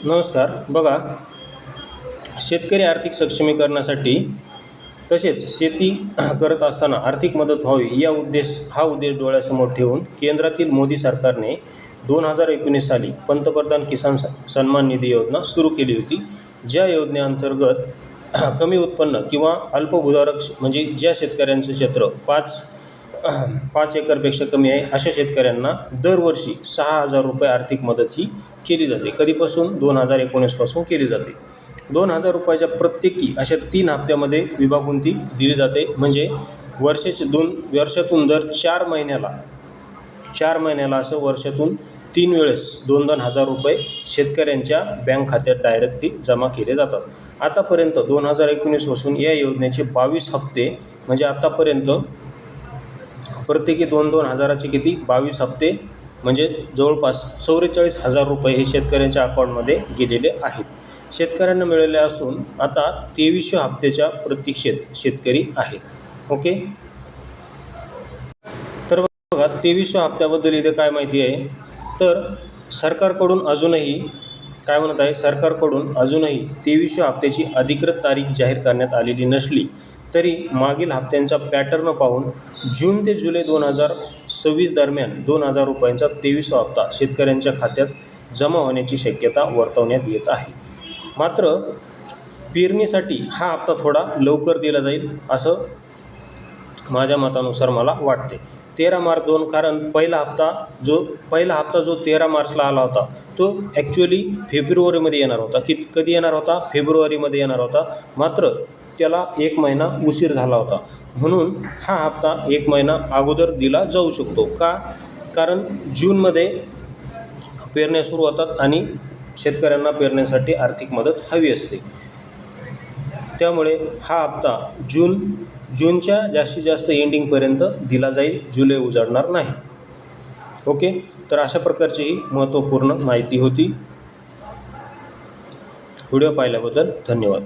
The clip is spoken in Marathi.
नमस्कार. बघा, शेतकरी आर्थिक सक्षमीकरणासाठी तसेच शेती करत असताना आर्थिक मदत व्हावी हा उद्देश डोळ्यासमोर ठेवून केंद्रातील मोदी सरकारने 2019 साली पंतप्रधान किसान सन्मान निधी योजना सुरू केली होती. ज्या योजनेअंतर्गत कमी उत्पन्न किंवा अल्पभूधारक म्हणजे ज्या शेतकऱ्यांचं क्षेत्र 5 एकरपेक्षा कमी आहे अशा शेतकऱ्यांना दरवर्षी 6,000 रुपये आर्थिक मदत ही केली जाते. कधीपासून? 2019 पासून केली जाते. 2,000 रुपयाच्या प्रत्येकी अशा 3 हप्त्यामध्ये विभागून ती दिली जाते. म्हणजे वर्षातून दर 4 महिन्याला असं वर्षातून 3 वेळेस 2,000 रुपये शेतकऱ्यांच्या बँक खात्यात डायरेक्ट ती जमा केले जातात. आतापर्यंत 2019 पासून या योजनेचे 22 हप्ते म्हणजे आतापर्यंत प्रत्येकी 2-2 हजाराचे किती 22 हप्ते म्हणजे जवळपास 44,000 रुपये हे शेतकऱ्यांच्या अकाउंटमध्ये गेलेले आहेत. शेतकऱ्यांना मिळाले असून आता 23व्या हप्त्याच्या प्रतीक्षेत शेतकरी आहेत. ओके, तर बघा 23व्या हप्त्याबद्दल इथे काय माहिती आहे. तर सरकारकडून अजूनही 23व्या हप्त्याची अधिकृत तारीख जाहीर करण्यात आलेली नसली तरी मागील हप्त्यांचा पॅटर्न पाहून जून ते जुलै 2026 दरम्यान 2,000 रुपयांचा 23वा हप्ता शेतकऱ्यांच्या खात्यात जमा होण्याची शक्यता वर्तवण्यात येत आहे. मात्र पेरणीसाठी हा हप्ता थोडा लवकर दिला जाईल असं माझ्या मतानुसार मला वाटते. 13 मार्च कारण पहिला हप्ता जो 13 मार्चला आला होता तो ॲक्च्युअली फेब्रुवारीमध्ये येणार होता. कधी येणार होता? फेब्रुवारीमध्ये येणार होता. मात्र त्याला 1 महिना उशीर झाला होता. म्हणून हा हप्ता 1 महिना अगोदर दिला जाऊ शकतो. का? कारण जूनमध्ये पेरण्या सुरू होतात आणि शेतकऱ्यांना पेरण्यासाठी आर्थिक मदत हवी असते. त्यामुळे हा हप्ता जूनच्या जास्तीत जास्त एंडिंगपर्यंत दिला जाईल. जुलै उजाडणार नाही. ओके, तर अशा प्रकारची ही महत्त्वपूर्ण माहिती होती. व्हिडिओ पाहिल्याबद्दल धन्यवाद.